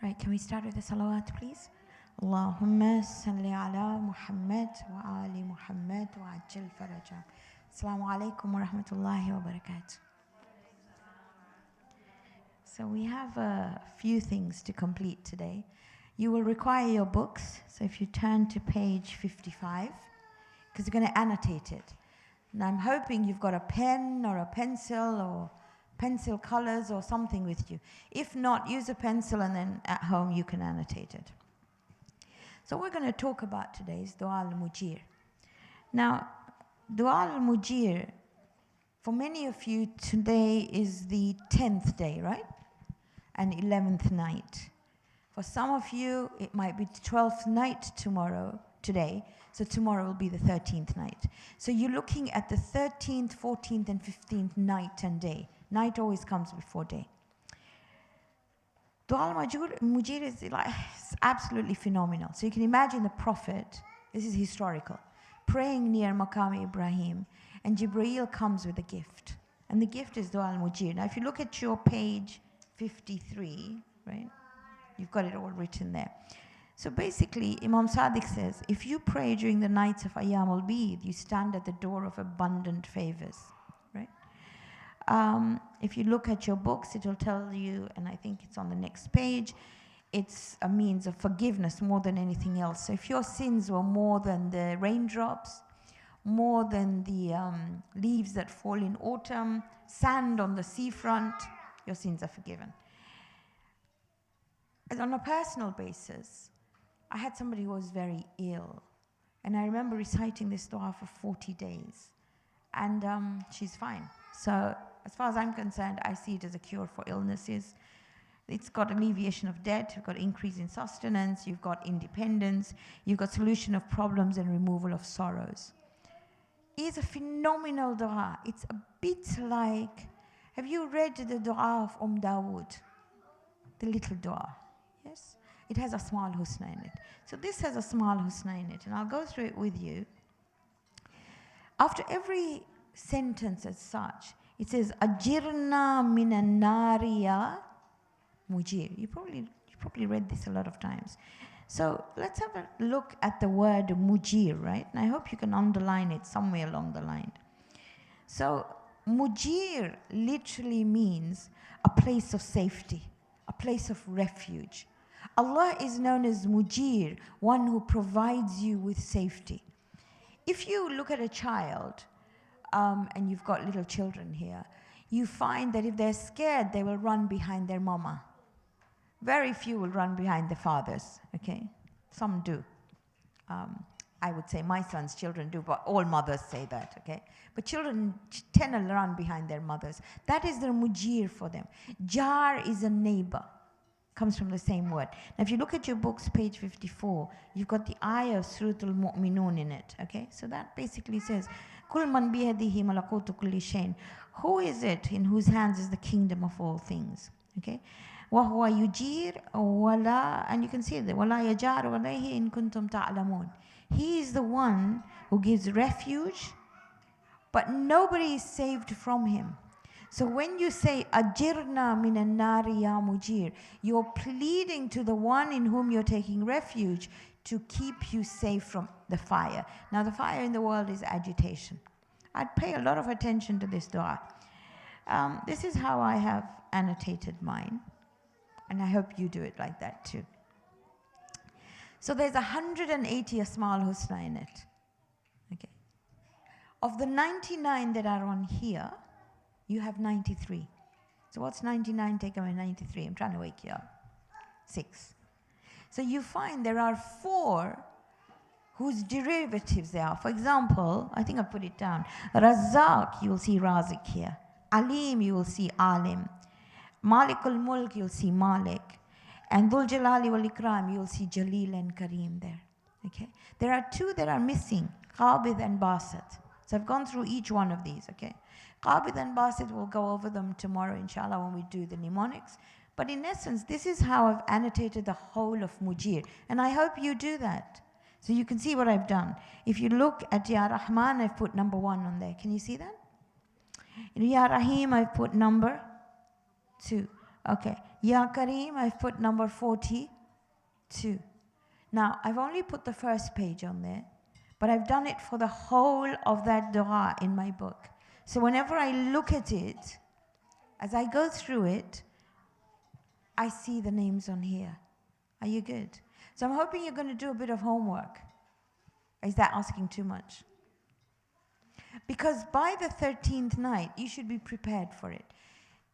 Right, can we start with the salawat, please? Allahumma salli ala Muhammad wa ali Muhammad wa ajil farajam. Assalamu alaikum wa rahmatullahi wa barakatuh. So we have a few things to complete today. You will require your books, so if you turn to page 55, because you're going to annotate it. And I'm hoping you've got a pen or a pencil or pencil colors or something with you. If not, use a pencil and then at home you can annotate it. So what we're going to talk about today is Dua al-Mujir. Now, Dua al-Mujir, for many of you, today is the 10th day, right? And 11th night. For some of you, it might be the 12th night today, so tomorrow will be the 13th night. So you're looking at the 13th, 14th, and 15th night and day. Night always comes before day. Dua al-Mujir is it's absolutely phenomenal. So you can imagine the Prophet, this is historical, praying near Maqam Ibrahim, and Jibreel comes with a gift. And the gift is Dua al-Mujir. Now if you look at your page 53, right, you've got it all written there. So basically, Imam Sadiq says, if you pray during the nights of Ayyam al-Bid, you stand at the door of abundant favors, right? If you look at your books, it will tell you, and I think it's on the next page, it's a means of forgiveness more than anything else. So if your sins were more than the raindrops, more than the leaves that fall in autumn, sand on the seafront, your sins are forgiven. And on a personal basis, I had somebody who was very ill, and I remember reciting this dua for 40 days, and she's fine. So as far as I'm concerned, I see it as a cure for illnesses. It's got alleviation of debt, you've got increase in sustenance, you've got independence, you've got solution of problems and removal of sorrows. It's a phenomenal dua. It's a bit like, have you read the dua of Dawood? The little dua, yes? It has Asma al-Husna in it. So this has Asma al-Husna in it, and I'll go through it with you. After every sentence as such, it says, Ajirna minan nariya mujir. You probably read this a lot of times. So let's have a look at the word mujir, right? And I hope you can underline it somewhere along the line. So mujir literally means a place of safety, a place of refuge. Allah is known as Mujir, one who provides you with safety. If you look at a child, and you've got little children here, you find that if they're scared, they will run behind their mama. Very few will run behind their fathers, okay? Some do. I would say my son's children do, but all mothers say that, okay? But children tend to run behind their mothers. That is their mujir for them. Jar is a neighbor. Comes from the same word. Now if you look at your books, page 54, you've got the ayah of Surat al-Mu'minun in it, okay? So that basically says, Kul man biyadihi malakutu kulli shayn. Who is it in whose hands is the kingdom of all things, okay? Wa huwa yujir wala, and you can see that, wala yajar alayhi in kuntum ta'lamun. He is the one who gives refuge, but nobody is saved from him. So when you say, Ajirna minan nari ya mujir, you're pleading to the one in whom you're taking refuge to keep you safe from the fire. Now the fire in the world is agitation. I'd pay a lot of attention to this dua. This is how I have annotated mine, and I hope you do it like that too. So there's 180 Asma al-Husna in it. Okay. Of the 99 that are on here, you have 93. So what's 99 take away 93? I'm trying to wake you up. 6. So you find there are 4 whose derivatives they are. For example, I think I put it down. Razzaq, you will see Razik here. Alim, you will see Alim. Malikul Mulk, you'll see Malik. And Dhul Jalali wal Ikram, you'll see Jalil and Kareem there. Okay? There are 2 that are missing, Qabid and Basit. So I've gone through each one of these, okay? Qabid and Basit, we'll go over them tomorrow, inshallah, when we do the mnemonics. But in essence, this is how I've annotated the whole of Mujir. And I hope you do that. So you can see what I've done. If you look at Ya Rahman, I've put number 1 on there. Can you see that? In Ya Rahim, I've put number 2. Okay. Ya Kareem, I've put number 42. Now, I've only put the first page on there, but I've done it for the whole of that dua in my book. So whenever I look at it, as I go through it, I see the names on here. Are you good? So I'm hoping you're going to do a bit of homework. Is that asking too much? Because by the 13th night, you should be prepared for it.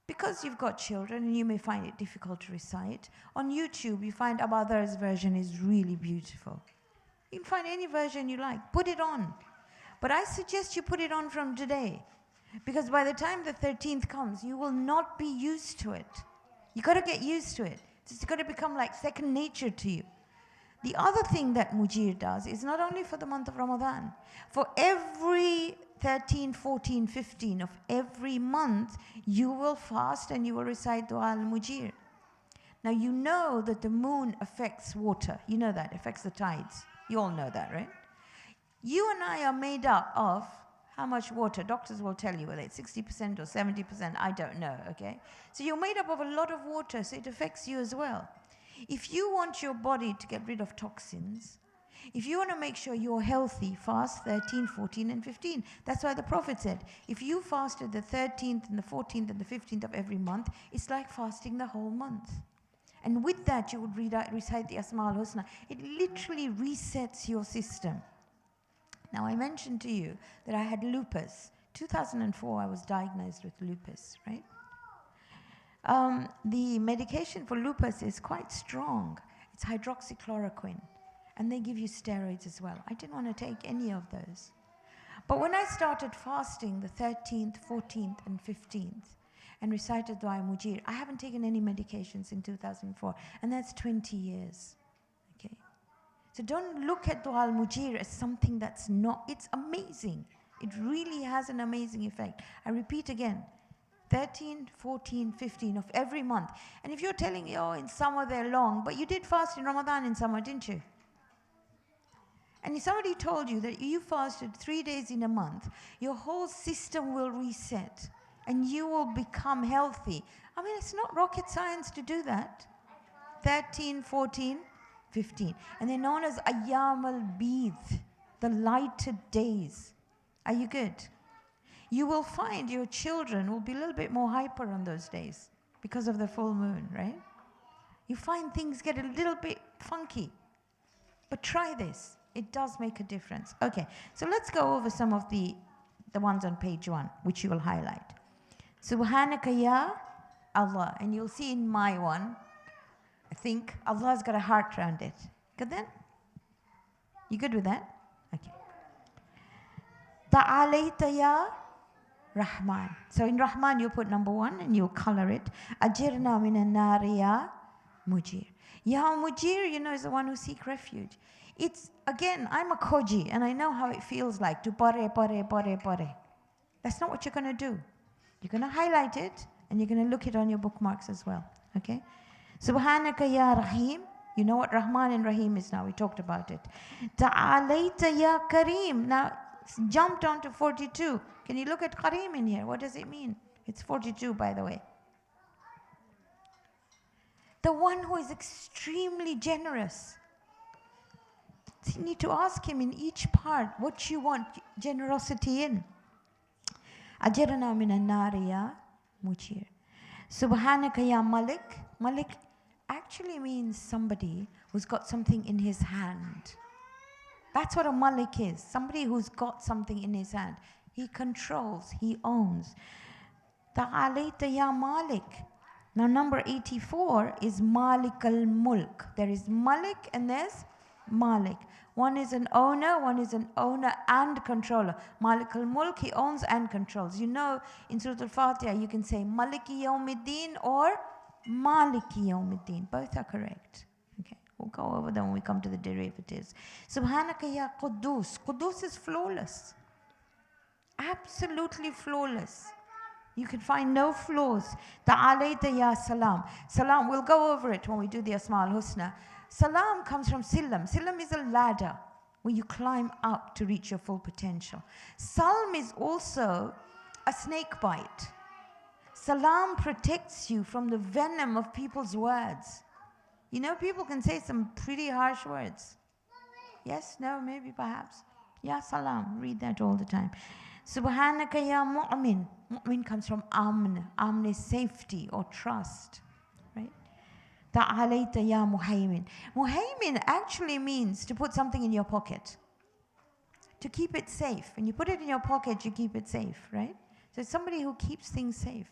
Because you've got children and you may find it difficult to recite, on YouTube you find Abadhar's version is really beautiful. You can find any version you like. Put it on. But I suggest you put it on from today. Because by the time the 13th comes, you will not be used to it. You've got to get used to it. It's got to become like second nature to you. The other thing that Mujir does is not only for the month of Ramadan. For every 13, 14, 15 of every month, you will fast and you will recite Dua al-Mujir. Now you know that the moon affects water. You know that, affects the tides. You all know that, right? You and I are made up of how much water? Doctors will tell you whether it's 60% or 70%, I don't know, okay? So you're made up of a lot of water, so it affects you as well. If you want your body to get rid of toxins, if you want to make sure you're healthy, fast 13, 14, and 15. That's why the Prophet said, if you fasted the 13th and the 14th and the 15th of every month, it's like fasting the whole month. And with that, you would recite the Asma al-Husna. It literally resets your system. Now, I mentioned to you that I had lupus. 2004, I was diagnosed with lupus, right? The medication for lupus is quite strong. It's hydroxychloroquine. And they give you steroids as well. I didn't want to take any of those. But when I started fasting the 13th, 14th, and 15th, and recited Dua al-Mujir, I haven't taken any medications in 2004. And that's 20 years. Okay? So don't look at Dua al-Mujir as something that's not. It's amazing. It really has an amazing effect. I repeat again. 13, 14, 15 of every month. And if you're telling me, oh, in summer they're long, but you did fast in Ramadan in summer, didn't you? And if somebody told you that you fasted 3 days in a month, your whole system will reset and you will become healthy. I mean, it's not rocket science to do that. 13, 14, 15. And they're known as Ayyam al-Bid, the lighted days. Are you good? You will find your children will be a little bit more hyper on those days because of the full moon, right? You find things get a little bit funky. But try this. It does make a difference. Okay, so let's go over some of the ones on page 1, which you will highlight. Subhanaka ya Allah. And you'll see in my one, I think Allah's got a heart around it. Good then? You good with that? Okay. Ta'alayta ya Rahman. So in Rahman, you put number 1 and you'll color it. Ajirna minan nari ya Mujir. Ya Mujir, you know, is the one who seek refuge. It's, again, I'm a koji and I know how it feels like to pare. That's not what you're going to do. You're going to highlight it and you're going to look it on your bookmarks as well. Okay? Subhanaka ya Rahim. You know what Rahman and Rahim is now. We talked about it. Ta'alayta ya Kareem. Now, jumped on to 42. Can you look at Kareem in here? What does it mean? It's 42, by the way. The one who is extremely generous. So you need to ask him in each part what you want generosity in. Ajirna minan nari ya Mujir. Subhanaka ya Malik. Malik actually means somebody who's got something in his hand. That's what a Malik is. Somebody who's got something in his hand. He controls, he owns. Ta'alayta ya Malik. Now number 84 is Malik al-Mulk. There is Malik and there's Malik. One is an owner and controller. Malik al-Mulk, he owns and controls. You know, in Surah Al-Fatiha, you can say Maliki Yawmiddin or Maliki Yawmiddin. Both are correct. Okay, we'll go over them when we come to the derivatives. Subhanaka ya Quddus. Quddus is flawless. Absolutely flawless. You can find no flaws. Ta'alayta ya Salam. Salam, we'll go over it when we do the Asma al-Husna. Salam comes from Silam. Silam is a ladder where you climb up to reach your full potential. Salm is also a snake bite. Salam protects you from the venom of people's words. You know, people can say some pretty harsh words. Yes, no, maybe, perhaps. Ya salam, read that all the time. Subhanaka ya mu'min. Mu'min comes from amn. Amn is safety or trust, right? Ta'alayta ya muhaymin. Muhaymin actually means to put something in your pocket, to keep it safe. When you put it in your pocket, you keep it safe, right? So it's somebody who keeps things safe.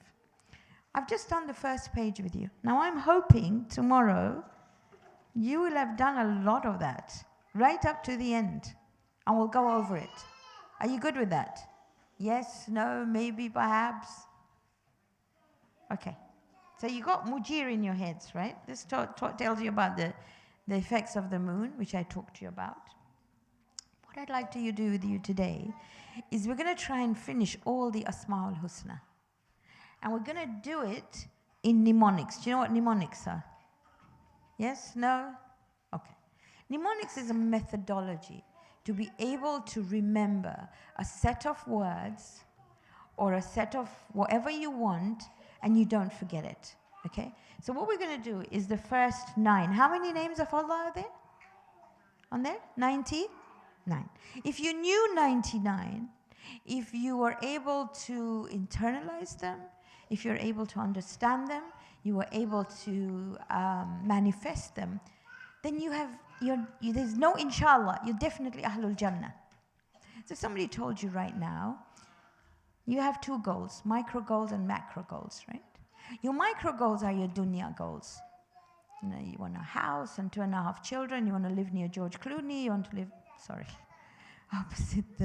I've just done the first page with you. Now I'm hoping tomorrow you will have done a lot of that, right up to the end, and we'll go over it. Are you good with that? Yes, no, maybe, perhaps? Okay. So you got mujir in your heads, right? This tells you about the effects of the moon, which I talked to you about. What I'd like to do with you today is we're going to try and finish all the Asma'ul Husna. And we're going to do it in mnemonics. Do you know what mnemonics are? Yes? No? Okay. Mnemonics is a methodology to be able to remember a set of words or a set of whatever you want and you don't forget it. Okay? So what we're going to do is the first 9. How many names of Allah are there? On there? 99. If you knew 99, if you were able to internalize them, if you're able to understand them, you were able to manifest them, then there's no inshallah, you're definitely Ahlul Jannah. So if somebody told you right now, you have 2 goals, micro goals and macro goals, right? Your micro goals are your dunya goals. You know, you want a house and 2.5 children, you want to live near George Clooney, you want to live, opposite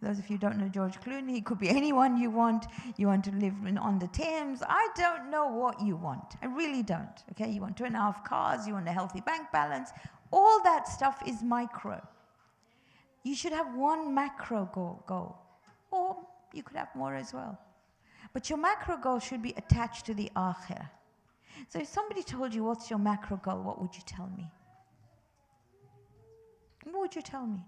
those of you who don't know George Clooney, it could be anyone you want to live on the Thames. I don't know what you want. I really don't. Okay, you want 2.5 cars, you want a healthy bank balance. All that stuff is micro. You should have one macro goal. Or you could have more as well. But your macro goal should be attached to the akhirah. So if somebody told you, what's your macro goal, what would you tell me? What would you tell me?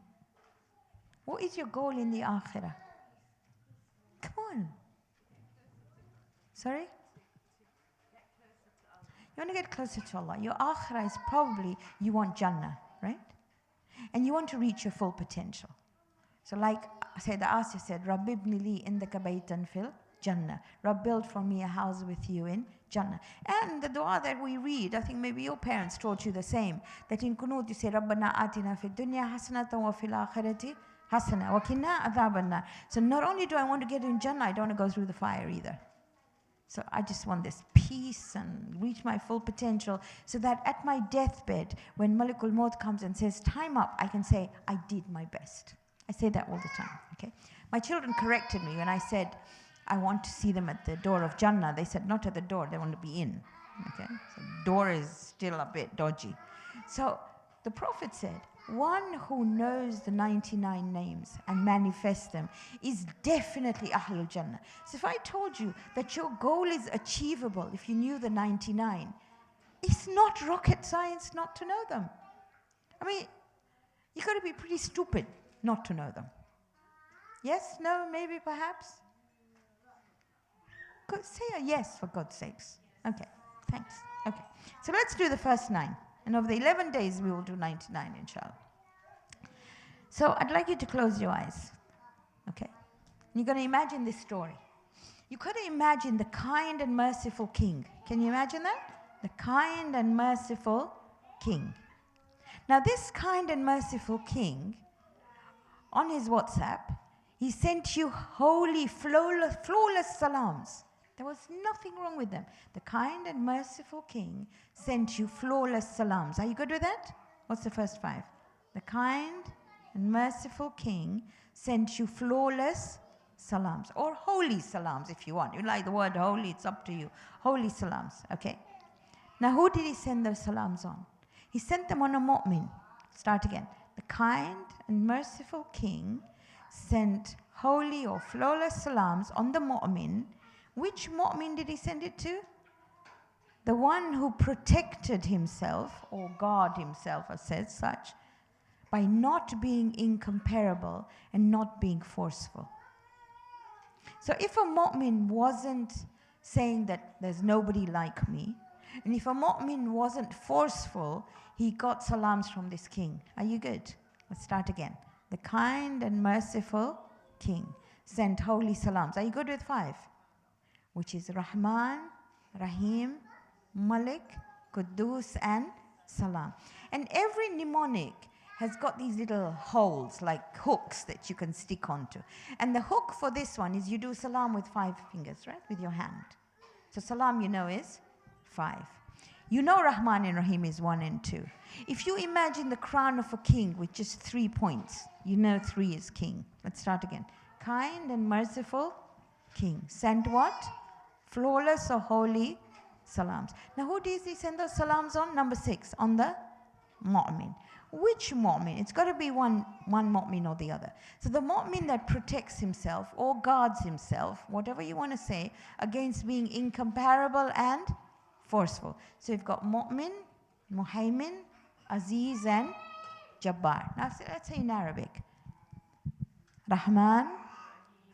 What is your goal in the akhirah? Come on. Sorry? You want to get closer to Allah. Your akhirah is probably, you want Jannah, right? And you want to reach your full potential. So like Sayyida Asya said, Rabbi ibn li indaka baytan fil Jannah. Rabb, build for me a house with you in Jannah. And the dua that we read, I think maybe your parents taught you the same. That in Qunut you say, Rabbana atina fid dunya hasanatan wa fil akhirati hasana wa qina adhaban nar. So not only do I want to get in Jannah, I don't want to go through the fire either. So I just want this peace and reach my full potential so that at my deathbed, when Malakul Maut comes and says, time up, I can say, I did my best. I say that all the time, okay? My children corrected me when I said, I want to see them at the door of Jannah. They said, not at the door, they want to be in, okay? So door is still a bit dodgy. So the Prophet said, one who knows the 99 names and manifests them is definitely Ahlul Jannah. So if I told you that your goal is achievable if you knew the 99, it's not rocket science not to know them. I mean, you've got to be pretty stupid not to know them. Yes, no, maybe, perhaps? Say a yes, for God's sakes. Okay, thanks. Okay, so let's do the first 9. And over the 11 days, we will do 99, inshallah. So I'd like you to close your eyes, okay? You're going to imagine this story. You could imagine the kind and merciful king. Can you imagine that? The kind and merciful king. Now, this kind and merciful king, on his WhatsApp, he sent you holy, flawless salams. There was nothing wrong with them. The kind and merciful king sent you flawless salams. Are you good with that? What's the first 5? The kind and merciful king sent you flawless salams, or holy salams if you want. You like the word holy, it's up to you. Holy salams, okay? Now who did he send those salams on? He sent them on a mu'min. Start again. The kind and merciful king sent holy or flawless salams on the mu'min. Which mu'min did he send it to? The one who protected himself, or God himself as said such, by not being incomparable and not being forceful. So if a mu'min wasn't saying that there's nobody like me. And if a mu'min wasn't forceful, he got salams from this king. Are you good? Let's start again. The kind and merciful king sent holy salams. Are you good with 5? Which is Rahman, Rahim, Malik, Quddus, and Salam. And every mnemonic has got these little holes, like hooks that you can stick onto. And the hook for this one is you do salam with 5 fingers, right? With your hand. So salam, you know, is 5. You know Rahman and Rahim is 1 and 2. If you imagine the crown of a king with just 3 points, you know 3 is king. Let's start again. Kind and merciful king. Sent what? Flawless or holy salams. Now who does he send those salams on? Number 6, on the mu'min. Which mu'min? It's got to be one mu'min or the other. So the mu'min that protects himself or guards himself, whatever you want to say, against being incomparable and forceful. So you've got mu'min, muhaymin, aziz, and jabbar. Now let's say in Arabic. Rahman,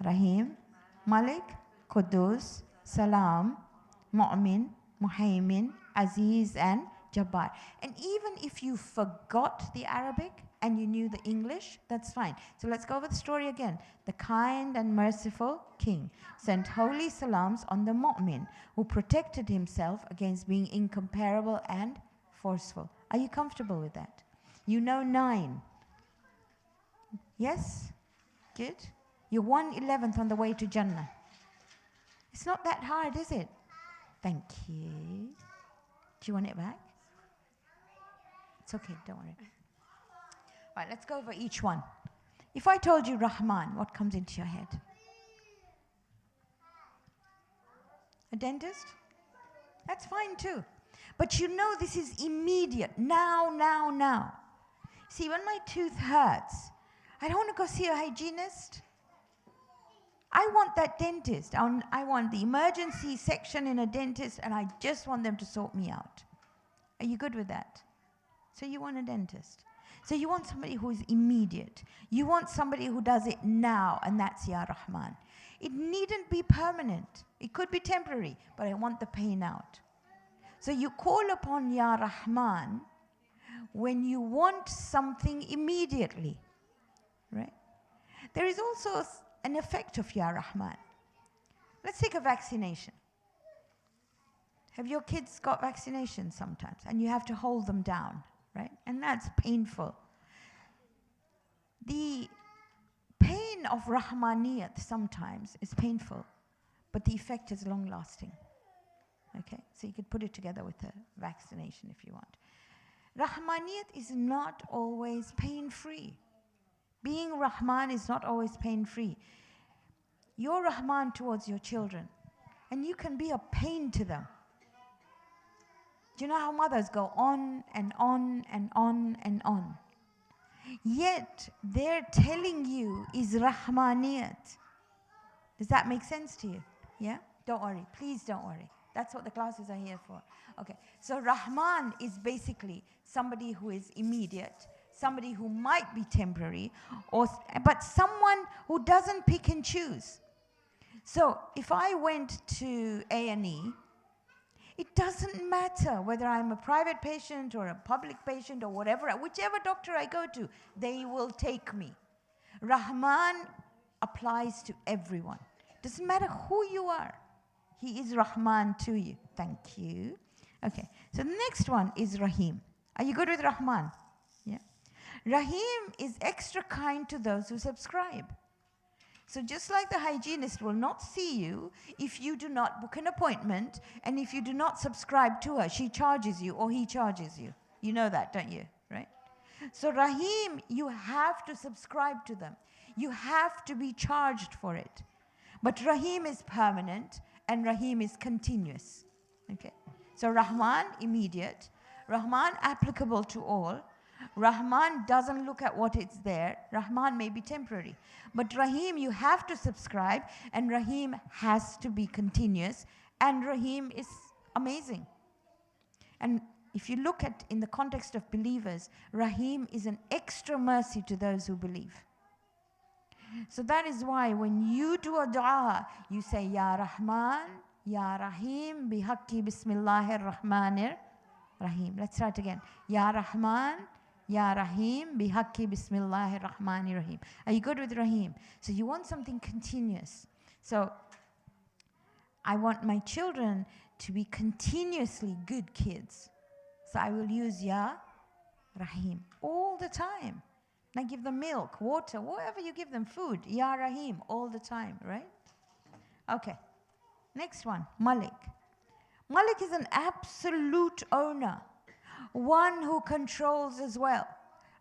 Rahim, Malik, Quddus, Salam, Mu'min, Muhaymin, Aziz, and Jabbar. And even if you forgot the Arabic and you knew the English, that's fine. So let's go over the story again. The kind and merciful king sent holy salams on the mu'min who protected himself against being incomparable and forceful. Are you comfortable with that? You know 9. Yes? Good. You're 1/11th on the way to Jannah. It's not that hard, is it? Thank you. Do you want it back? It's okay, don't worry. All right, let's go over each one. If I told you Rahman, what comes into your head? A dentist? That's fine too. But you know this is immediate. Now, now, now. See, when my tooth hurts, I don't want to go see a hygienist. I want that dentist. I want the emergency section in a dentist, and I just want them to sort me out. Are you good with that? So you want a dentist. So you want somebody who is immediate. You want somebody who does it now, and that's Ya Rahman. It needn't be permanent. It could be temporary, but I want the pain out. So you call upon Ya Rahman when you want something immediately, right? There is also an effect of Ya Rahman. Let's take a vaccination. Have your kids got vaccinations sometimes? And you have to hold them down, right? And that's painful. The pain of Rahmaniyat sometimes is painful, but the effect is long-lasting. Okay? So you could put it together with a vaccination if you want. Rahmaniyat is not always pain-free. Being Rahman is not always pain-free. You're Rahman towards your children, and you can be a pain to them. Do you know how mothers go on and on and on and on? Yet, they're telling you is Rahmaniyat. Does that make sense to you? Yeah? Don't worry. Please don't worry. That's what the classes are here for. Okay. So Rahman is basically somebody who is immediate, somebody who might be temporary, but someone who doesn't pick and choose. So if I went to A&E, it doesn't matter whether I'm a private patient or a public patient or whatever, whichever doctor I go to, they will take me. Rahman applies to everyone. Doesn't matter who you are. He is Rahman to you. Thank you. Okay, so the next one is Rahim. Are you good with Rahman? Yeah. Rahim is extra kind to those who subscribe. So just like the hygienist will not see you if you do not book an appointment, and if you do not subscribe to her, she charges you or he charges you. You know that, don't you? Right? So Rahim, you have to subscribe to them. You have to be charged for it. But Rahim is permanent and Rahim is continuous. Okay? So Rahman, immediate. Rahman, applicable to all. Rahman doesn't look at what is there. Rahman may be temporary. But Rahim, you have to subscribe, and Rahim has to be continuous, and Rahim is amazing. And if you look at in the context of believers, Rahim is an extra mercy to those who believe. So that is why when you do a dua, you say, Ya Rahman, Ya Rahim bihaqqi bismillahir rahmanir rahim. Let's start again. Ya Rahman, Ya Rahim bihaqqi bismillahir rahmanir rahim. Are you good with Rahim? So you want something continuous. So I want my children to be continuously good kids. So I will use Ya Rahim all the time. And I give them milk, water, whatever you give them, food. Ya Rahim all the time, right? Okay. Next one, Malik. Malik is an absolute owner, one who controls as well.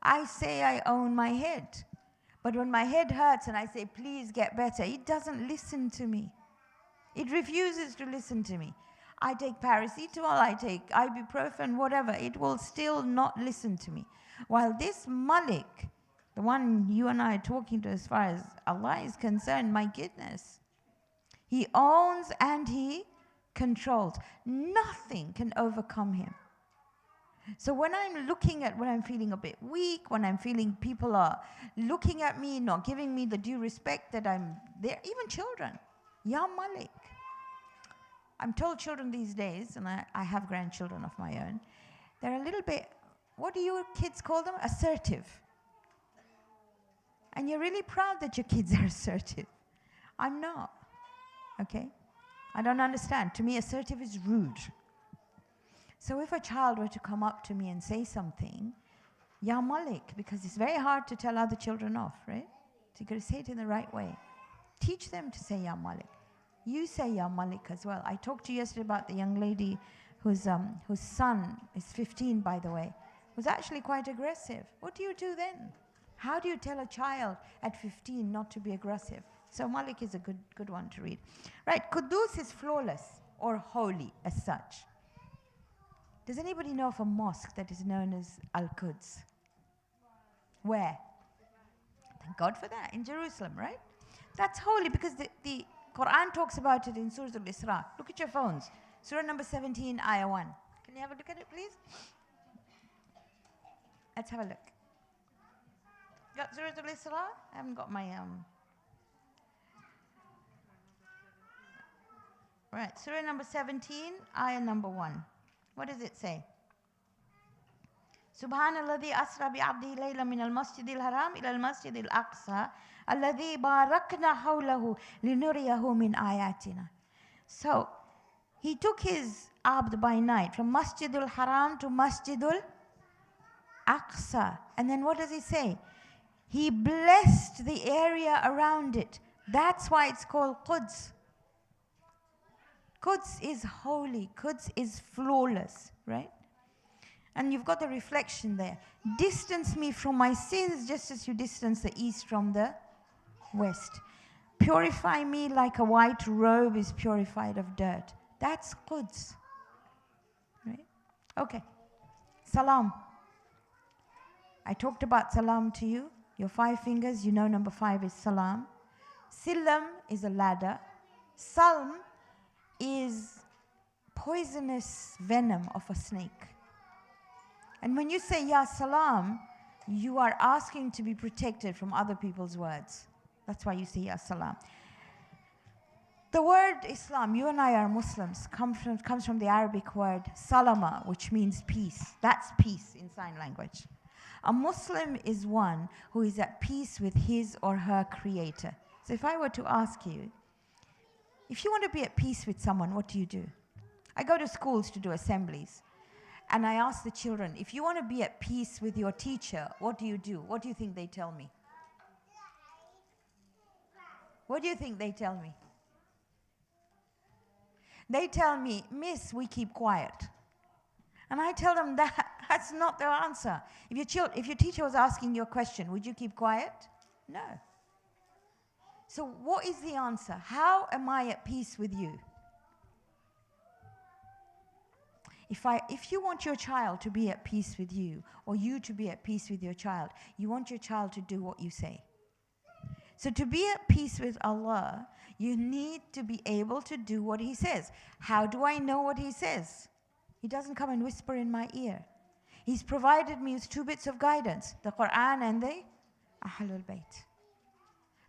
I say I own my head, but when my head hurts and I say, please get better, it doesn't listen to me. It refuses to listen to me. I take paracetamol, I take ibuprofen, whatever, it will still not listen to me. While this Malik, the one you and I are talking to as far as Allah is concerned, my goodness, he owns and he controls. Nothing can overcome him. So when I'm looking at when I'm feeling a bit weak, when I'm feeling people are looking at me, not giving me the due respect that I'm there, even children, Ya Malik. I'm told children these days, and I have grandchildren of my own, they're a little bit, what do your kids call them? Assertive. And you're really proud that your kids are assertive. I'm not. Okay? I don't understand. To me, assertive is rude. So if a child were to come up to me and say something, Ya Malik, because it's very hard to tell other children off, right? So you've got to say it in the right way. Teach them to say Ya Malik. You say Ya Malik as well. I talked to you yesterday about the young lady whose son is 15, by the way, was actually quite aggressive. What do you do then? How do you tell a child at 15 not to be aggressive? So Malik is a good one to read. Right, Quddus is flawless or holy as such. Does anybody know of a mosque that is known as Al-Quds? Where? Thank God for that, in Jerusalem, right? That's holy because the Quran talks about it in Surah Al-Isra. Look at your phones. Surah number 17, Ayah 1. Can you have a look at it, please? Let's have a look. Got Surah Al-Isra? I haven't got my... Right, Surah number 17, Ayah number 1. What does it say? Subhanalladhi asra bi'abdihi layla min al-masjidil haram ila al-masjidil aqsa alladhi barakna hawlahu linuriyahu min ayatina. So, he took his abd by night from Masjidul Haram to Masjidul Aqsa. And then what does he say? He blessed the area around it. That's why it's called Quds. Quds is holy. Quds is flawless, right? And you've got the reflection there. Distance me from my sins just as you distance the east from the west. Purify me like a white robe is purified of dirt. That's Quds. Right? Okay. Salam. I talked about salam to you. Your 5 fingers, you know number 5 is salam. Silam is a ladder. Salm is poisonous venom of a snake. And when you say Ya Salam, you are asking to be protected from other people's words. That's why you say Ya Salam. The word Islam, you and I are Muslims, comes from the Arabic word salama, which means peace. That's peace in sign language. A Muslim is one who is at peace with his or her creator. So if I were to ask you, if you want to be at peace with someone, what do you do? I go to schools to do assemblies. And I ask the children, if you want to be at peace with your teacher, what do you do? What do you think they tell me? What do you think they tell me? They tell me, Miss, we keep quiet. And I tell them that's not their answer. If your teacher was asking you a question, would you keep quiet? No. So what is the answer? How am I at peace with you? If you want your child to be at peace with you, or you to be at peace with your child, you want your child to do what you say. So to be at peace with Allah, you need to be able to do what He says. How do I know what He says? He doesn't come and whisper in my ear. He's provided me with 2 bits of guidance, the Quran and the Ahlul Bayt.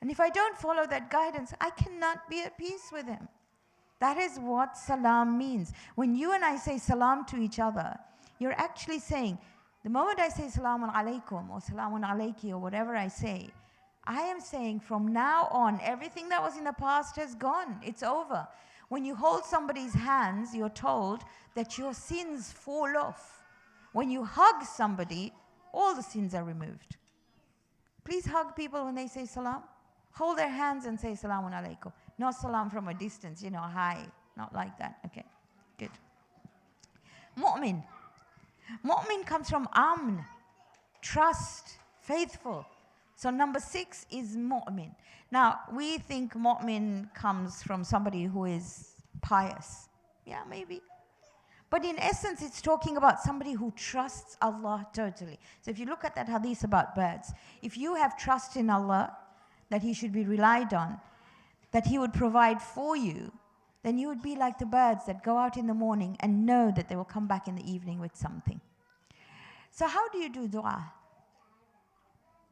And if I don't follow that guidance, I cannot be at peace with Him. That is what salam means. When you and I say salam to each other, you're actually saying, the moment I say salamun alaikum or salamun alaiki or whatever I say, I am saying from now on, everything that was in the past has gone. It's over. When you hold somebody's hands, you're told that your sins fall off. When you hug somebody, all the sins are removed. Please hug people when they say salam. Hold their hands and say salamun alaikum. Not salam from a distance, you know, hi. Not like that. Okay, good. Mu'min. Mu'min comes from amn, trust, faithful. So number 6 is mu'min. Now, we think mu'min comes from somebody who is pious. Yeah, maybe. But in essence, it's talking about somebody who trusts Allah totally. So if you look at that hadith about birds, if you have trust in Allah, that He should be relied on, that He would provide for you, then you would be like the birds that go out in the morning and know that they will come back in the evening with something. So how do you do dua?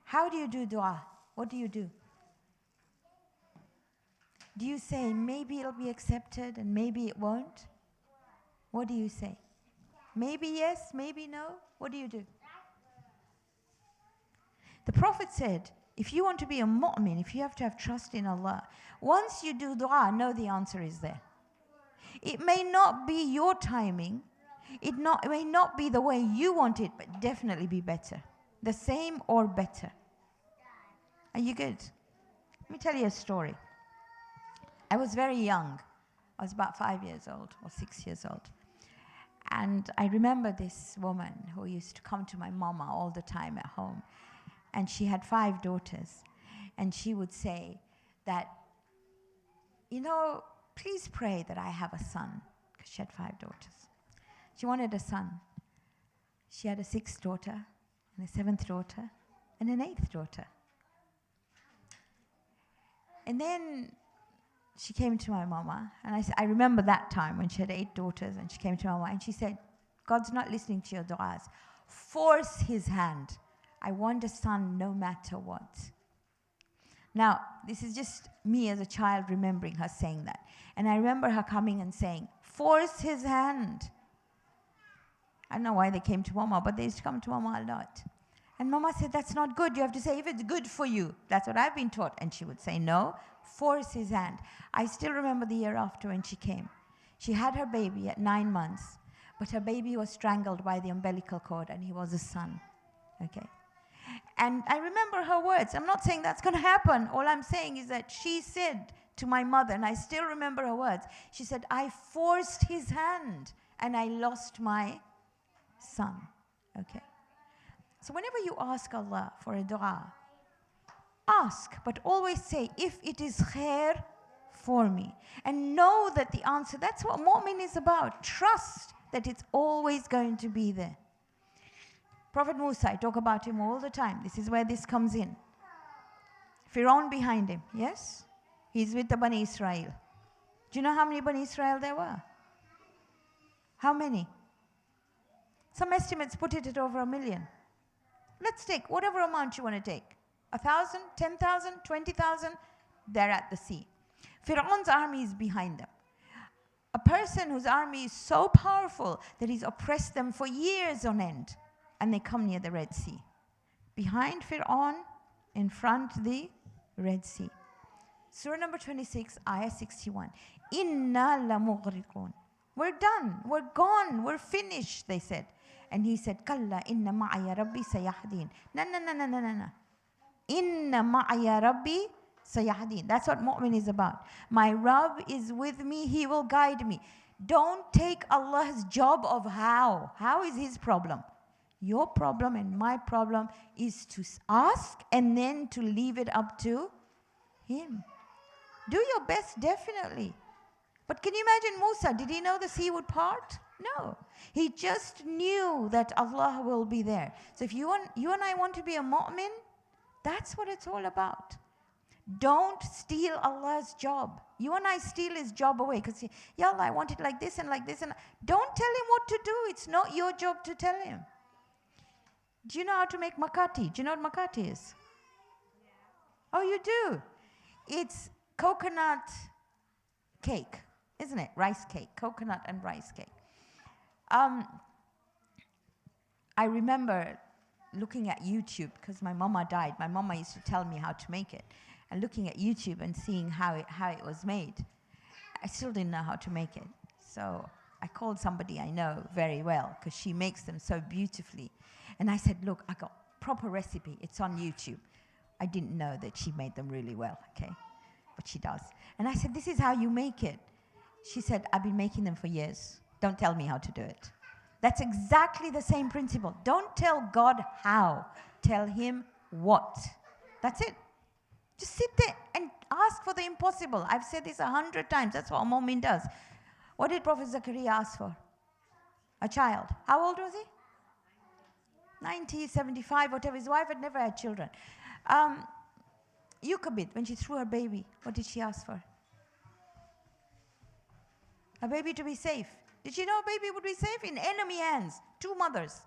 How do you do dua? What do you do? Do you say, maybe it'll be accepted and maybe it won't? What do you say? Maybe yes, maybe no? What do you do? The Prophet said, if you want to be a mu'min, if you have to have trust in Allah, once you do dua, know the answer is there. It may not be your timing, it may not be the way you want it, but definitely be better. The same or better. Are you good? Let me tell you a story. I was very young. I was about 5 years old or 6 years old. And I remember this woman who used to come to my mama all the time at home. And she had 5 daughters. And she would say that, you know, please pray that I have a son. Because she had 5 daughters. She wanted a son. She had a 6th daughter, and a 7th daughter, and an 8th daughter. And then she came to my mama, and I remember that time when she had 8 daughters, and she came to my mama, and she said, God's not listening to your du'as. Force His hand. I want a son no matter what. Now, this is just me as a child remembering her saying that. And I remember her coming and saying, force His hand. I don't know why they came to Mama, but they used to come to Mama a lot. And Mama said, that's not good. You have to say, if it's good for you. That's what I've been taught. And she would say, no, force His hand. I still remember the year after when she came. She had her baby at 9 months, but her baby was strangled by the umbilical cord, and he was a son. Okay? And I remember her words. I'm not saying that's going to happen. All I'm saying is that she said to my mother, and I still remember her words, she said, I forced His hand, and I lost my son. Okay? So whenever you ask Allah for a dua, ask, but always say, if it is khair for me. And know that the answer, that's what mu'min is about. Trust that it's always going to be there. Prophet Musa, I talk about him all the time. This is where this comes in. Firaun behind him, yes? He's with the Bani Israel. Do you know how many Bani Israel there were? How many? Some estimates put it at over 1 million. Let's take whatever amount you want to take. 1,000, 10,000, 20,000, they're at the sea. Firaun's army is behind them. A person whose army is so powerful that he's oppressed them for years on end. And they come near the Red Sea. Behind Firaun, in front the Red Sea. Surah number 26, ayah 61. Inna lamughrikun. We're done, we're gone, we're finished, they said. And he said, Kalla inna ma'aya rabbi sayahdin. No. Inna ma'aya rabbi sayahdin. That's what mu'min is about. My Rabb is with me, He will guide me. Don't take Allah's job of how. How is His problem? Your problem and my problem is to ask and then to leave it up to Him. Do your best, definitely. But can you imagine Musa? Did he know the sea would part? No. He just knew that Allah will be there. So if you and I want to be a mu'min, that's what it's all about. Don't steal Allah's job. You and I steal His job away because, Ya Allah, I want it like this and like this. And don't tell Him what to do. It's not your job to tell Him. Do you know how to make makati? Do you know what makati is? Yeah. Oh, you do? It's coconut cake. isn't it? Rice cake, coconut and rice cake. I remember looking at YouTube, because my mama died. My mama used to tell me how to make it. And looking at YouTube and seeing how it was made. I still didn't know how to make it. So I called somebody I know very well, because she makes them so beautifully. And I said, look, I got proper recipe. It's on YouTube. I didn't know that she made them really well, okay? But she does. And I said, this is how you make it. She said, I've been making them for years. Don't tell me how to do it. That's exactly the same principle. Don't tell God how. Tell him what. That's it. Just sit there and ask for the impossible. I've said this 100 times. That's what a mu'min does. What did Prophet Zakaria ask for? A child. How old was he? 90, 75, whatever. His wife had never had children. Yukabit, when she threw her baby, what did she ask for? A baby to be safe. Did she know a baby would be safe? In enemy hands. 2 mothers.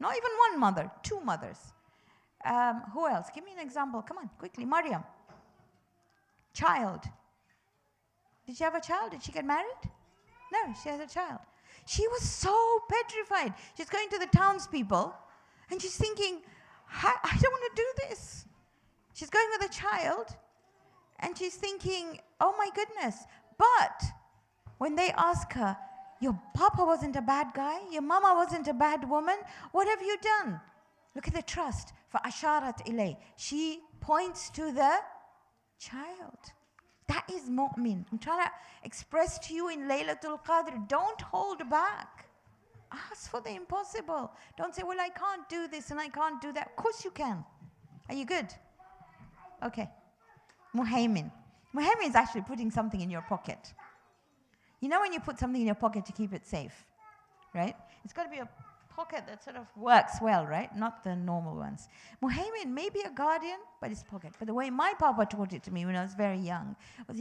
Not even 1 mother, 2 mothers. Who else? Give me an example. Come on, quickly. Maryam. Child. Did she have a child? Did she get married? No, she has a child. She was so petrified. She's going to the townspeople and she's thinking, I don't want to do this. She's going with a child and she's thinking, oh my goodness. But when they ask her, your papa wasn't a bad guy, your mama wasn't a bad woman, what have you done? Look at the trust. فَأَشَارَتْ إِلَيْهِ. She points to the child. That is mu'min. I'm trying to express to you in Laylatul Qadr, don't hold back. Ask for the impossible. Don't say, well, I can't do this and I can't do that. Of course you can. Are you good? Okay. Muhaymin. Muhaymin is actually putting something in your pocket. You know when you put something in your pocket to keep it safe, right? It's got to be a pocket that sort of works well, right? Not the normal ones. Muhaymin may be a guardian, but it's pocket. But the way my papa taught it to me when I was very young was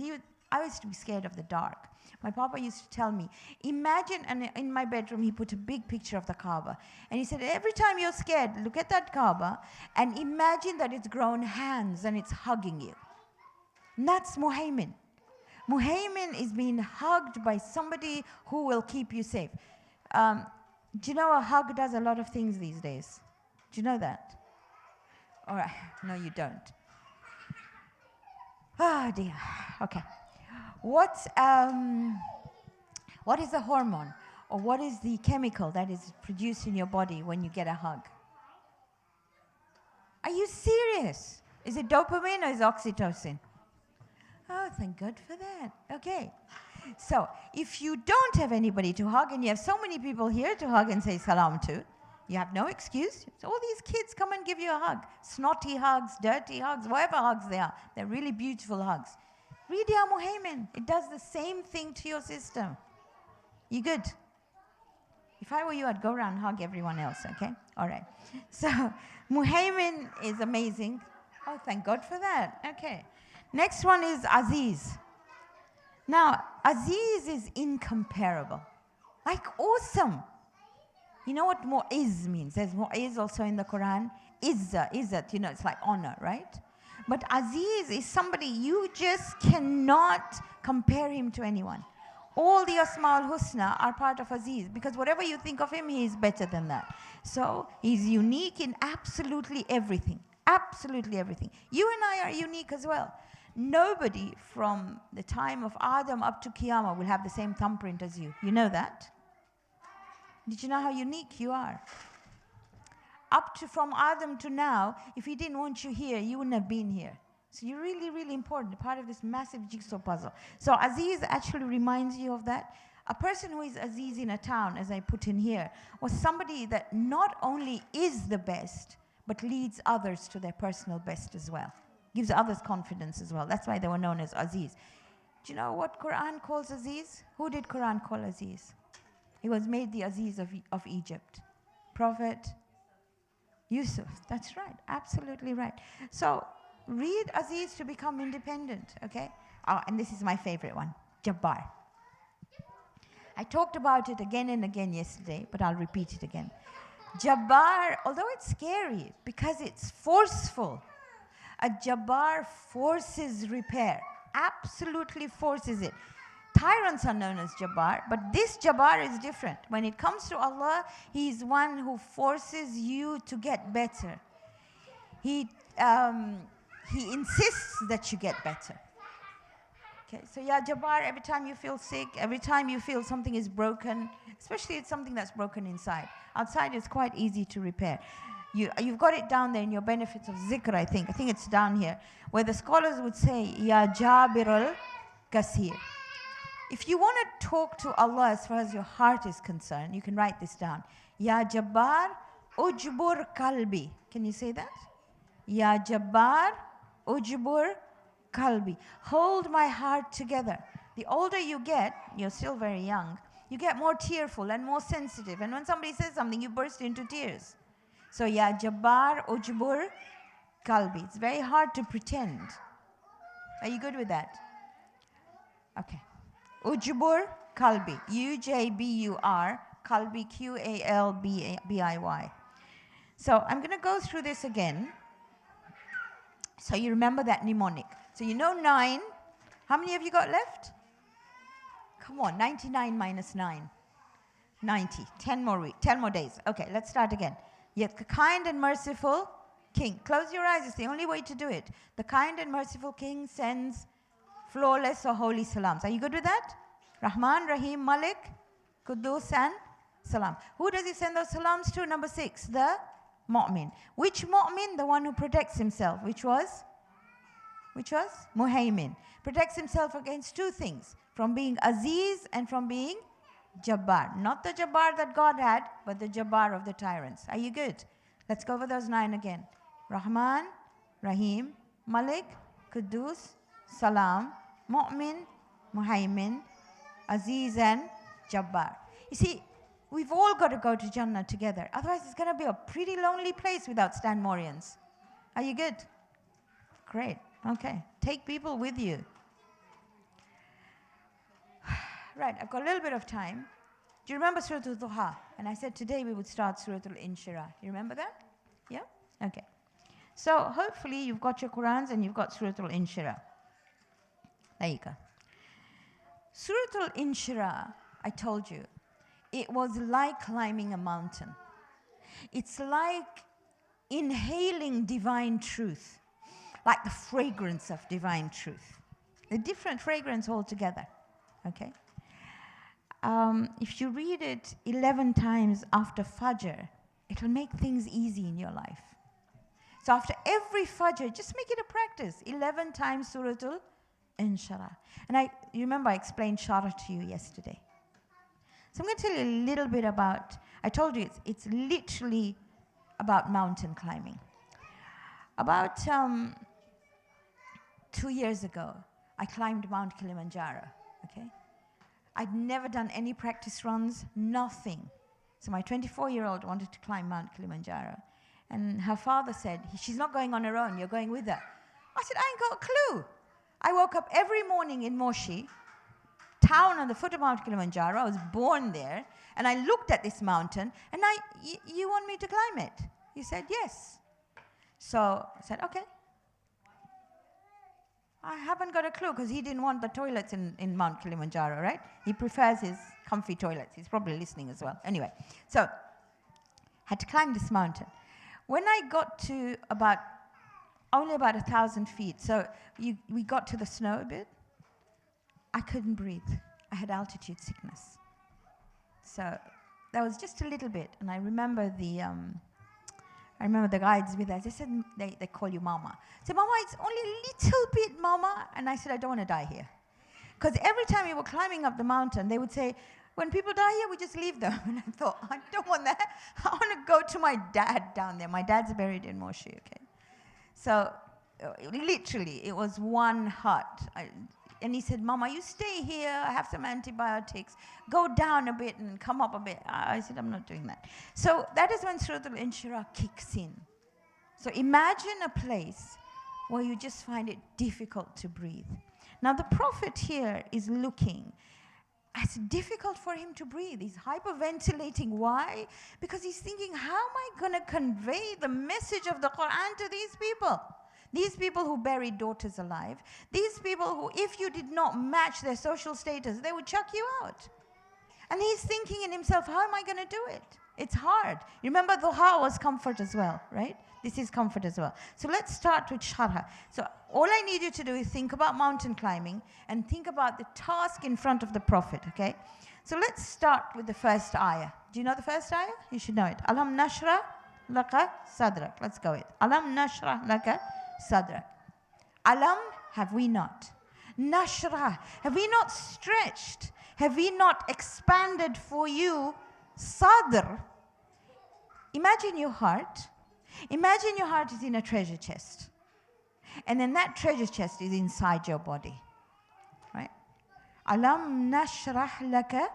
I used to be scared of the dark. My papa used to tell me, imagine, and in my bedroom he put a big picture of the Kaaba. And he said, every time you're scared, look at that Kaaba and imagine that it's grown hands and it's hugging you. And that's Muhaymin. Muhaymin is being hugged by somebody who will keep you safe. Do you know a hug does a lot of things these days? Do you know that? All right. No, you don't. Oh, dear. Okay. What is the hormone or what is the chemical that is produced in your body when you get a hug? Are you serious? Is it dopamine or is it oxytocin? Oh, thank God for that. Okay. So, if you don't have anybody to hug and you have so many people here to hug and say salam to, you have no excuse. So all these kids come and give you a hug. Snotty hugs, dirty hugs, whatever hugs they are. They're really beautiful hugs. Read Ya Muhaymin. It does the same thing to your system. You good? If I were you, I'd go around and hug everyone else, okay? All right. So, Muhaymin is amazing. Oh, thank God for that. Okay. Next one is Aziz. Now, Aziz is incomparable. Like awesome. You know what Mu'izz means? There's Mu'izz also in the Quran. Izzat, you know, it's like honor, right? But Aziz is somebody you just cannot compare him to anyone. All the Asma al-Husna are part of Aziz because whatever you think of him, he is better than that. So he's unique in absolutely everything. Absolutely everything. You and I are unique as well. Nobody from the time of Adam up to Qiyamah will have the same thumbprint as you. You know that? Did you know how unique you are? From Adam to now, if he didn't want you here, you wouldn't have been here. So you're really, really important, part of this massive jigsaw puzzle. So Aziz actually reminds you of that. A person who is Aziz in a town, as I put in here, was somebody that not only is the best, but leads others to their personal best as well. Gives others confidence as well. That's why they were known as Aziz. Do you know what Quran calls Aziz? Who did Quran call Aziz? He was made the Aziz of Egypt. Prophet Yusuf. That's right. Absolutely right. So read Aziz to become independent. Okay? Oh, and this is my favorite one. Jabbar. I talked about it again and again yesterday, but I'll repeat it again. Jabbar, although it's scary because it's forceful, a Jabbar forces repair, absolutely forces it. Tyrants are known as Jabbar, but this Jabbar is different. When it comes to Allah, He is one who forces you to get better. He insists that you get better. Okay, so Ya Jabbar, every time you feel sick, every time you feel something is broken, especially it's something that's broken inside. Outside it's quite easy to repair. You've got it down there in your benefits of zikr, I think. I think it's down here, where the scholars would say, Ya Jabir al-Kasir. If you want to talk to Allah as far as your heart is concerned, you can write this down. Ya Jabbar ujbur kalbi. Can you say that? Ya Jabbar ujbur kalbi. Hold my heart together. The older you get, you're still very young, you get more tearful and more sensitive. And when somebody says something, you burst into tears. So, Ya Jabbar ujbur kalbi. It's very hard to pretend. Are you good with that? Okay. Ujbur kalbi. U-J-B-U-R. Kalbi, Q-A-L-B-I-Y. So, I'm going to go through this again. So, you remember that mnemonic. So, you know 9. How many have you got left? Come on, 99 minus 9. 90. 10 more days. Okay, let's start again. Yet the kind and merciful King. Close your eyes. It's the only way to do it. The kind and merciful King sends flawless or holy salams. Are you good with that? Rahman, Rahim, Malik, Quddus, and Salam. Who does he send those salams to? Number 6, the Mu'min. Which Mu'min? The one who protects himself. Which was? Muhaymin. Protects himself against 2 things. From being Aziz and from being Jabbar. Not the Jabbar that God had, but the Jabbar of the tyrants. Are you good? Let's go over those 9 again. Rahman, Rahim, Malik, Quddus, Salam, Mu'min, Muhaymin, Aziz, and Jabbar. You see, we've all got to go to Jannah together. Otherwise, it's going to be a pretty lonely place without Stanmorians. Are you good? Great. Okay. Take people with you. Right, I've got a little bit of time. Do you remember Surah Al-Duha? And I said today we would start Surah Al-Inshirah. You remember that? Yeah? Okay. So hopefully you've got your Qurans and you've got Surah Al-Inshirah. There you go. Surah Al-Inshirah, I told you, it was like climbing a mountain. It's like inhaling divine truth, like the fragrance of divine truth. A different fragrance altogether. Okay? If you read it 11 times after Fajr, it will make things easy in your life. So after every Fajr, just make it a practice. 11 times Surah Al-Inshirah. And you remember I explained Shara to you yesterday. So I'm going to tell you a little bit about, I told you it's literally about mountain climbing. About 2 years ago, I climbed Mount Kilimanjaro, okay? I'd never done any practice runs, nothing. So my 24-year-old wanted to climb Mount Kilimanjaro. And her father said, she's not going on her own, you're going with her. I said, I ain't got a clue. I woke up every morning in Moshi, town on the foot of Mount Kilimanjaro. I was born there. And I looked at this mountain, and you want me to climb it? He said, yes. So I said, okay. I haven't got a clue because he didn't want the toilets in Mount Kilimanjaro, right? He prefers his comfy toilets. He's probably listening as well. Anyway, so had to climb this mountain. When I got to only about 1,000 feet, so we got to the snow a bit, I couldn't breathe. I had altitude sickness. So that was just a little bit. And I remember the guides with us. They said, they call you Mama. I said, Mama, it's only a little bit, Mama. And I said, I don't want to die here. Because every time we were climbing up the mountain, they would say, when people die here, we just leave them. And I thought, I don't want that. I want to go to my dad down there. My dad's buried in Moshi, okay? So literally, it was one hut. And he said, Mama, you stay here. I have some antibiotics. Go down a bit and come up a bit. I said, I'm not doing that. So that is when Surah Al-Inshirah kicks in. So imagine a place where you just find it difficult to breathe. Now the Prophet here is looking. It's difficult for him to breathe. He's hyperventilating. Why? Because he's thinking, how am I going to convey the message of the Quran to these people? These people who buried daughters alive, these people who, if you did not match their social status, they would chuck you out. And he's thinking in himself, how am I going to do it? It's hard. Remember, duha was comfort as well, right? This is comfort as well. So let's start with sharha. So all I need you to do is think about mountain climbing and think about the task in front of the Prophet, okay? So let's start with the first ayah. Do you know the first ayah? You should know it. Alam nashra laka sadrak. Let's go it. Alam nashra laka sadrak. Alam, have we not? Nashra, have we not stretched? Have we not expanded for you? Sadr. Imagine your heart. Imagine your heart is in a treasure chest. And then that treasure chest is inside your body. Right? Alam nashrah laka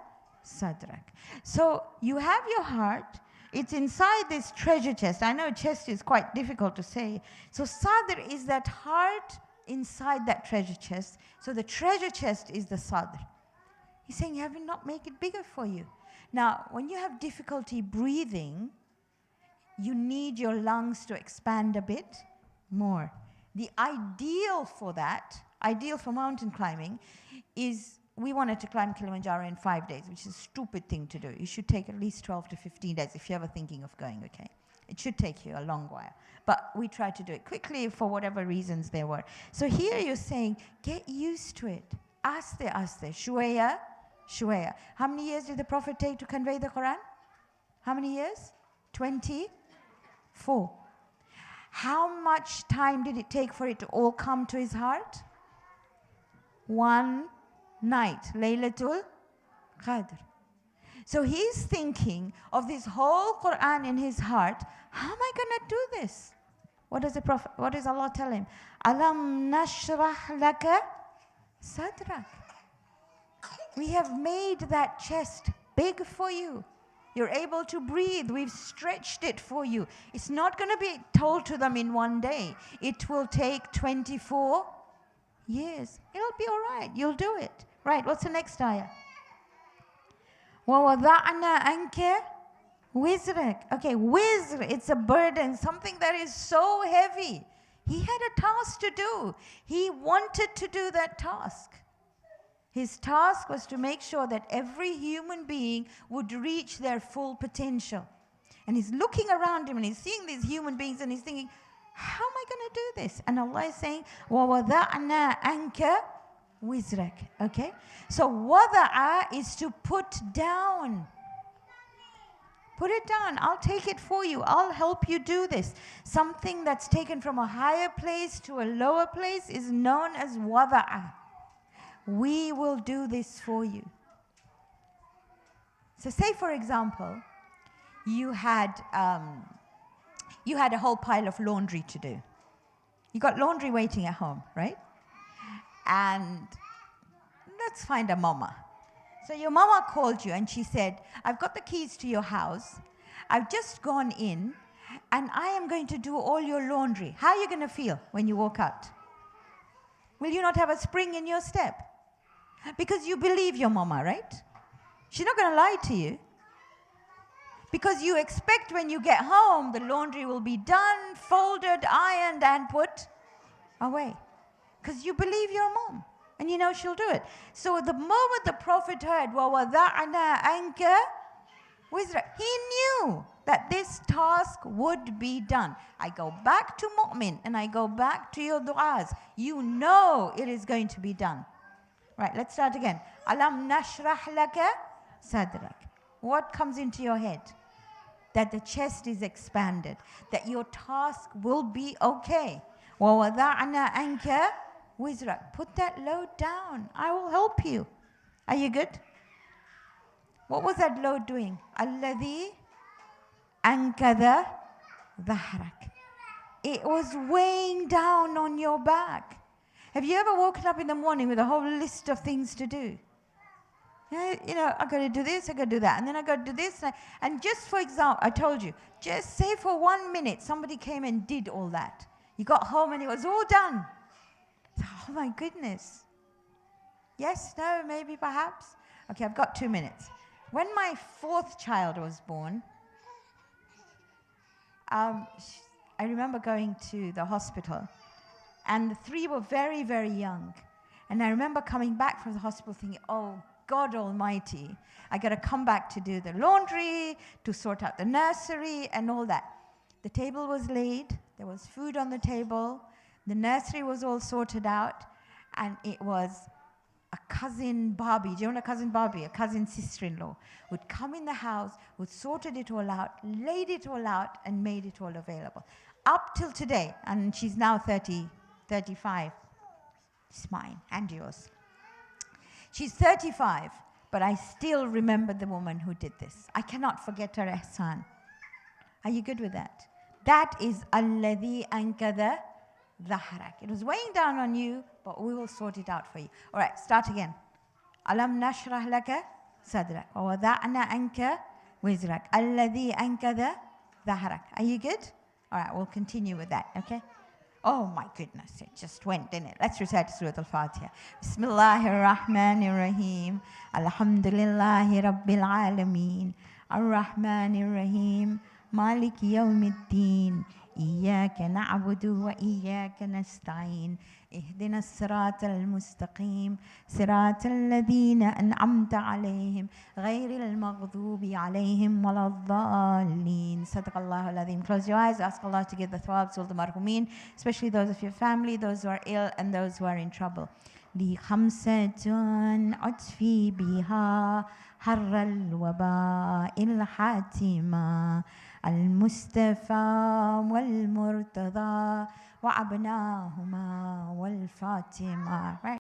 sadrak. So you have your heart. It's inside this treasure chest. I know chest is quite difficult to say. So sadr is that heart inside that treasure chest. So the treasure chest is the sadr. He's saying, have we not make it bigger for you? Now, when you have difficulty breathing, you need your lungs to expand a bit more. The ideal for that, ideal for mountain climbing, is we wanted to climb Kilimanjaro in 5 days, which is a stupid thing to do. You should take at least 12 to 15 days if you're ever thinking of going, okay? It should take you a long while. But we tried to do it quickly for whatever reasons there were. So here you're saying, get used to it. Aste, shwaya, shwaya. How many years did the Prophet take to convey the Quran? How many years? 24. How much time did it take for it to all come to his heart? 1 night, Laylatul Qadr. So he's thinking of this whole Quran in his heart. How am I going to do this? What does the Prophet, what does Allah tell him? Alam nashrah laka sadrak. We have made that chest big for you. You're able to breathe. We've stretched it for you. It's not going to be told to them in 1 day. It will take 24 years. It'll be all right. You'll do it. Right, what's the next ayah? وَوَضَعْنَا أَنْكَ وِزْرَكَ. Okay, wizr, it's a burden, something that is so heavy. He had a task to do. He wanted to do that task. His task was to make sure that every human being would reach their full potential. And he's looking around him and he's seeing these human beings and he's thinking, how am I going to do this? And Allah is saying, وَوَضَعْنَا أَنْكَ وِزْرَكَ. Okay? So wada'a is to put down. Put it down. I'll take it for you. I'll help you do this. Something that's taken from a higher place to a lower place is known as wada'a. We will do this for you. So say, for example, you had a whole pile of laundry to do. You got laundry waiting at home, right? And let's find a mama. So your mama called you and she said, I've got the keys to your house. I've just gone in and I am going to do all your laundry. How are you going to feel when you walk out? Will you not have a spring in your step? Because you believe your mama, right? She's not going to lie to you. Because you expect when you get home, the laundry will be done, folded, ironed, and put away. Because you believe your mom. And you know she'll do it. So the moment the Prophet heard, وَوَضَعْنَا أَنْكَ وِزْرَكَ, he knew that this task would be done. I go back to mu'min and I go back to your du'as. You know it is going to be done. Right, let's start again. Alam nashrah laka sadrak. What comes into your head? That the chest is expanded. That your task will be okay. وَوَضَعْنَا أَنْكَ وِزْرَكَ. Put that load down. I will help you. Are you good? What was that load doing? الَّذِي أَنْكَذَ ظَهْرَكَ. It was weighing down on your back. Have you ever woken up in the morning with a whole list of things to do? You know, I got to do this, I got to do that, and then I got to do this. And just for example, I told you, just say for 1 minute, somebody came and did all that. You got home and it was all done. Oh my goodness. Yes, no, maybe, perhaps. Okay, I've got 2 minutes. When my 4th child was born, I remember going to the hospital And the 3 were very, very young. And I remember coming back from the hospital thinking, oh, God Almighty, I got to come back to do the laundry, to sort out the nursery and all that. The table was laid, there was food on the table, the nursery was all sorted out, and it was a cousin Barbie. Do you know a cousin Barbie? A cousin sister-in-law would come in the house, would sorted it all out, laid it all out, and made it all available. Up till today, and she's now 35. It's mine and yours. She's 35, but I still remember the woman who did this. I cannot forget her ihsan. Are you good with that? That is alladhi ankadha dhahrak. It was weighing down on you, but we will sort it out for you. All right, start again. Alam nashrah laka sadrak wa wada'na anka wizrak alladhi ankadha dhahrak. Are you good? All right, we'll continue with that, okay? Oh my goodness, it just went, didn't it? Let's recite Surah Al-Fatiha. Bismillahir Rahmanir Rahim. Alhamdulillahi Rabbil Alameen. Ar-Rahmanir Rahim. Maliki Yawmiddin. إياك نعبد وإياك نستعين اهدنا الصراط المستقيم صراط الذين أنعمت عليهم غير المغضوب عليهم ولا الضالين صدق الله العظيم. Close your eyes, ask Allah to give the thawabs to all the marhumin, especially those of your family, those who are ill and those who are in trouble. لي خمسة أطفي بها حر الوباء الحاتمة المصطفى والمرتضى وأبناهما والفاطمة. Right.